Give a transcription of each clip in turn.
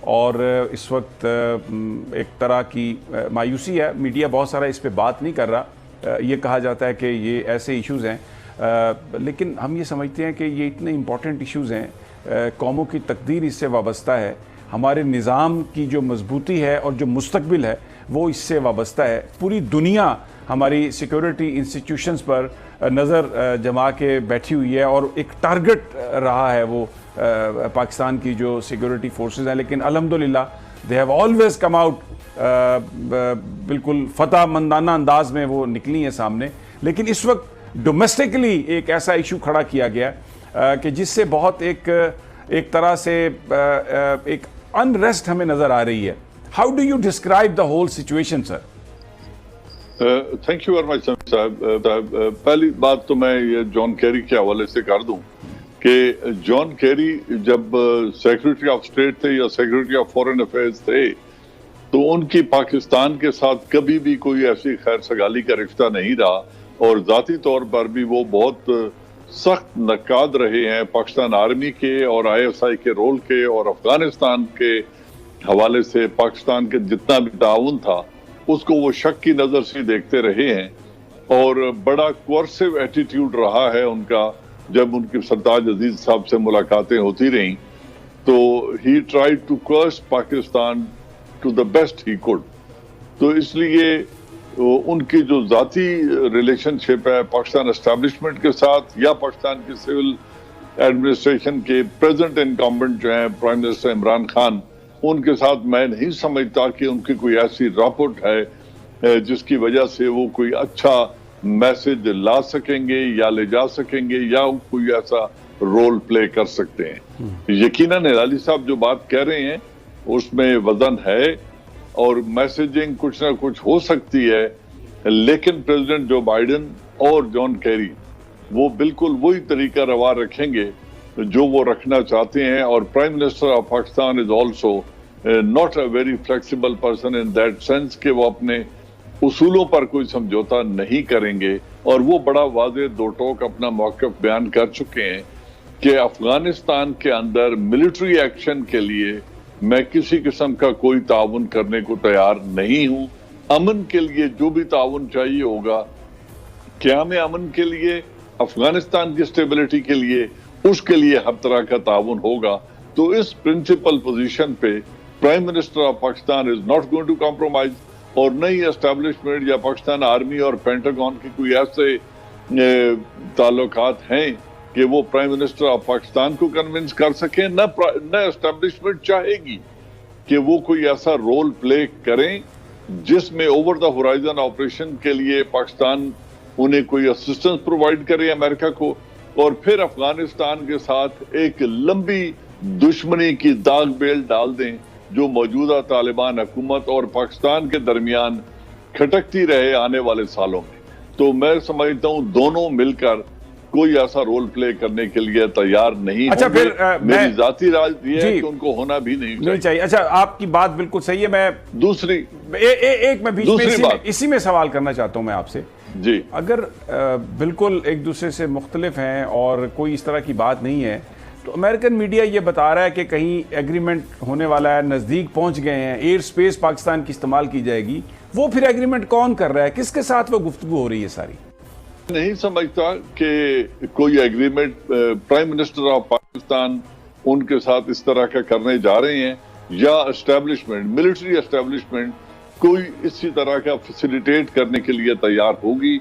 اور اس وقت ایک طرح کی مایوسی ہے. میڈیا بہت سارا اس پہ بات نہیں کر رہا. یہ کہا جاتا ہے کہ یہ ایسے ایشوز ہیں, لیکن ہم یہ سمجھتے ہیں کہ یہ اتنے امپورٹنٹ ایشوز ہیں, قوموں کی تقدیر اس سے وابستہ ہے, ہمارے نظام کی جو مضبوطی ہے اور جو مستقبل ہے وہ اس سے وابستہ ہے. پوری دنیا ہماری سیکیورٹی انسٹیٹیوشنز پر نظر جما کے بیٹھی ہوئی ہے اور ایک ٹارگٹ رہا ہے وہ پاکستان کی جو سیکیورٹی فورسز ہیں, لیکن الحمدللہ they have always come out بالکل فتح مندانہ انداز میں وہ نکلی ہیں سامنے. لیکن اس وقت ڈومیسٹکلی ایک ایسا ایشو کھڑا کیا گیا کہ جس سے بہت ایک طرح سے ایک انریسٹ ہمیں نظر آ رہی ہے. How do you describe the whole situation sir? Thank you very much صاحب. پہلی بات تو میں یہ جان کیری کے حوالے سے کر دوں کہ جان کیری جب سیکرٹری آف اسٹیٹ تھے یا سیکرٹری آف فورن افیئرز تھے تو ان کی پاکستان کے ساتھ کبھی بھی کوئی ایسی خیر سگالی کا رشتہ نہیں رہا, اور ذاتی طور پر بھی وہ بہت سخت نقاد رہے ہیں پاکستان آرمی کے اور ISI کے رول کے, اور افغانستان کے حوالے سے پاکستان کے جتنا بھی تعاون تھا اس کو وہ شک کی نظر سے دیکھتے رہے ہیں, اور بڑا کوئرسو ایٹیٹیوڈ رہا ہے ان کا. جب ان کی سرتاج عزیز صاحب سے ملاقاتیں ہوتی رہیں تو ہی tried to coerce Pakistan to the best he could. تو اس لیے ان کی جو ذاتی ریلیشن شپ ہے پاکستان اسٹیبلشمنٹ کے ساتھ یا پاکستان کی سول ایڈمنسٹریشن کے پریزنٹ انکمبنٹ جو ہیں پرائم منسٹر عمران خان, ان کے ساتھ میں نہیں سمجھتا کہ ان کی کوئی ایسی راپورٹ ہے جس کی وجہ سے وہ کوئی اچھا میسج لا سکیں گے یا لے جا سکیں گے یا کوئی ایسا رول پلے کر سکتے ہیں. یقیناً علی صاحب جو بات کہہ رہے ہیں اس میں وزن ہے اور میسیجنگ کچھ نہ کچھ ہو سکتی ہے, لیکن پریزیڈنٹ جو بائیڈن اور جان کیری وہ بالکل وہی طریقہ روا رکھیں گے جو وہ رکھنا چاہتے ہیں. اور prime minister of Pakistan is also not a very flexible person in that sense کہ وہ اپنے اصولوں پر کوئی سمجھوتا نہیں کریں گے, اور وہ بڑا واضح دو ٹوک اپنا موقف بیان کر چکے ہیں کہ افغانستان کے اندر ملٹری ایکشن کے لیے میں کسی قسم کا کوئی تعاون کرنے کو تیار نہیں ہوں. امن کے لیے جو بھی تعاون چاہیے ہوگا, قیام امن کے لیے, افغانستان کی اسٹیبلٹی کے لیے, اس کے لیے ہر طرح کا تعاون ہوگا. تو اس پرنسپل پوزیشن پہ prime minister of Pakistan is not going to compromise, اور نئی اسٹیبلشمنٹ یا پاکستان آرمی اور پینٹاگون کے کوئی ایسے تعلقات ہیں کہ وہ پرائم منسٹر آف پاکستان کو کنونس کر سکیں. نہ اسٹیبلشمنٹ چاہے گی کہ وہ کوئی ایسا رول پلے کریں جس میں اوور دا ہورائزن آپریشن کے لیے پاکستان انہیں کوئی اسسٹنس پرووائڈ کرے امریکہ کو, اور پھر افغانستان کے ساتھ ایک لمبی دشمنی کی داغ بیل ڈال دیں جو موجودہ طالبان حکومت اور پاکستان کے درمیان کھٹکتی رہے آنے والے سالوں میں. تو میں سمجھتا ہوں دونوں مل کر کوئی ایسا رول پلے کرنے کے لیے تیار نہیں. اچھا پھر میری ذاتی رائے یہ ہے کہ ان کو ہونا بھی نہیں چاہیے. اچھا آپ کی بات بالکل صحیح ہے. میں دوسری بیچ میں اسی میں سوال کرنا چاہتا ہوں میں آپ سے. جی, اگر بالکل ایک دوسرے سے مختلف ہیں اور کوئی اس طرح کی بات نہیں ہے تو امریکن میڈیا یہ بتا رہا ہے کہ کہیں ایگریمنٹ ہونے والا ہے, نزدیک پہنچ گئے ہیں, ایئر سپیس پاکستان کی استعمال کی جائے گی. وہ پھر ایگریمنٹ کون کر رہا ہے, کس کے ساتھ وہ گفتگو ہو رہی ہے ساری؟ نہیں سمجھتا کہ کوئی agreement prime minister of Pakistan ان کے ساتھ اس طرح کا کرنے جا رہے ہیں, یا اسٹیبلشمنٹ ملٹری اسٹیبلشمنٹ کوئی اسی طرح کا فیسیلیٹیٹ کرنے کے لیے تیار ہوگی.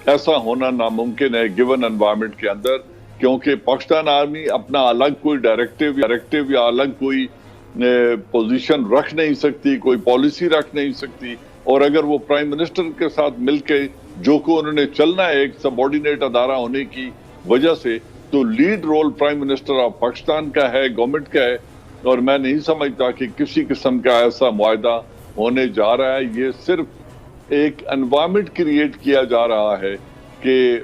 ایسا ہونا ناممکن ہے گیون انوائرمنٹ کے اندر, کیونکہ پاکستان آرمی اپنا الگ کوئی ڈائریکٹیو یا الگ کوئی پوزیشن رکھ نہیں سکتی, کوئی پالیسی رکھ نہیں سکتی. اور اگر وہ پرائم منسٹر کے ساتھ مل کے جو کو انہوں نے چلنا ہے ایک سبارڈینیٹ ادارہ ہونے کی وجہ سے, تو lead role prime minister of Pakistan کا ہے, گورنمنٹ کا ہے. اور میں نہیں سمجھتا کہ کسی قسم کا ایسا معاہدہ ہونے جا رہا ہے. یہ صرف ایک انوائرمنٹ کریٹ کیا جا رہا ہے کہ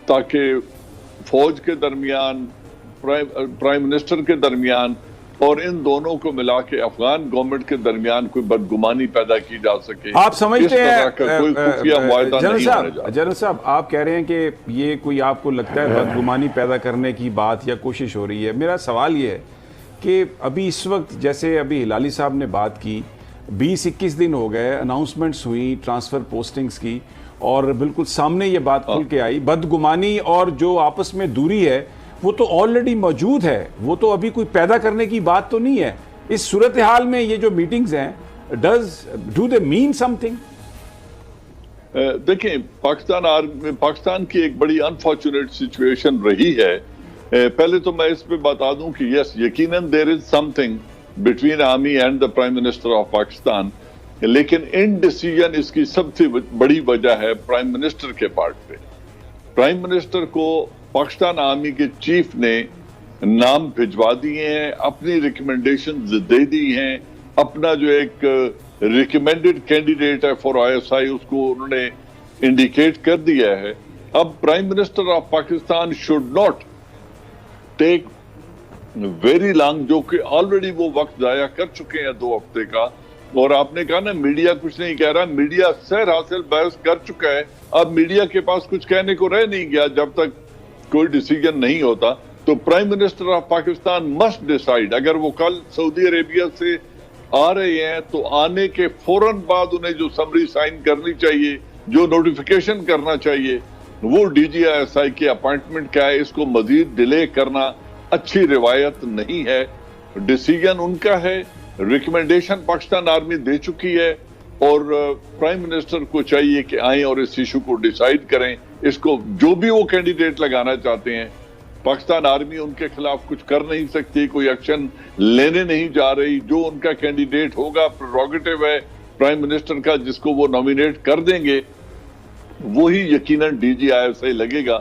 تاکہ فوج کے درمیان, پرائم منسٹر کے درمیان اور ان دونوں کو ملا کے افغان گورنمنٹ کے درمیان کوئی بدگمانی پیدا کی جا سکے. آپ سمجھتے ہیں کوئی خفیہ معاہدہ نہیں ہونے جا رہا. جنرل صاحب آپ کہہ رہے ہیں کہ یہ کوئی آپ کو لگتا ہے بدگمانی پیدا کرنے کی بات یا کوشش ہو رہی ہے. میرا سوال یہ ہے کہ ابھی اس وقت جیسے ابھی ہلالی صاحب نے بات کی 20-21 دن ہو گئے اناؤنسمنٹس ہوئی ٹرانسفر پوسٹنگز کی اور بالکل سامنے یہ بات کھل کے آئی بدگمانی اور جو آپس میں دوری ہے وہ تو آلریڈی موجود ہے, وہ تو ابھی کوئی پیدا کرنے کی بات تو نہیں ہے. اس صورتحال میں یہ جو میٹنگز ہیں do they main some thing? دیکھیں پاکستان کی ایک بڑی انفارچونیٹ سچویشن رہی ہے. پہلے تو میں اس پہ بتا دوں کہ یس یقیناً there is something between army and the prime minister of Pakistan, لیکن ان ڈیسیجن اس کی سب سے بڑی وجہ ہے پرائم منسٹر کے پارٹ پہ. پرائم منسٹر کو پاکستان آرمی کے چیف نے نام بھجوا دیے ہیں, اپنی ریکمنڈیشنز دے دی ہیں, اپنا جو ایک ریکمینڈڈ کینڈیڈیٹ ہے فار ISI اس کو انہوں نے انڈیکیٹ کر دیا ہے. اب prime minister of Pakistan should not take very long, جو کہ آلریڈی وہ وقت ضائع کر چکے ہیں 2 ہفتے کا. اور آپ نے کہا نا میڈیا کچھ نہیں کہہ رہا, میڈیا سیر حاصل بحث کر چکا ہے. اب میڈیا کے پاس کچھ کہنے کو رہ نہیں گیا جب تک کوئی ڈیسیجن نہیں ہوتا. تو prime minister of Pakistan must decide. اگر وہ کل سعودی عربیہ سے آ رہے ہیں تو آنے کے فوراً بعد انہیں جو سمری سائن کرنی چاہیے, جو نوٹیفیکیشن کرنا چاہیے, وہ DGI کے اپائنٹمنٹ کا ہے. اس کو مزید ڈیلے کرنا اچھی روایت نہیں ہے. ڈیسیجن ان کا ہے, ریکمنڈیشن پاکستان آرمی دے چکی ہے اور پرائم منسٹر کو چاہیے کہ آئیں اور اس ایشو کو ڈیسائیڈ کریں. اس کو جو بھی وہ کینڈیڈیٹ لگانا چاہتے ہیں, پاکستان آرمی ان کے خلاف کچھ کر نہیں سکتی, کوئی ایکشن لینے نہیں جا رہی. جو ان کا کینڈیڈیٹ ہوگا پریروگیٹو ہے پرائم منسٹر کا, جس کو وہ نامینیٹ کر دیں گے وہی یقیناً DGI لگے گا.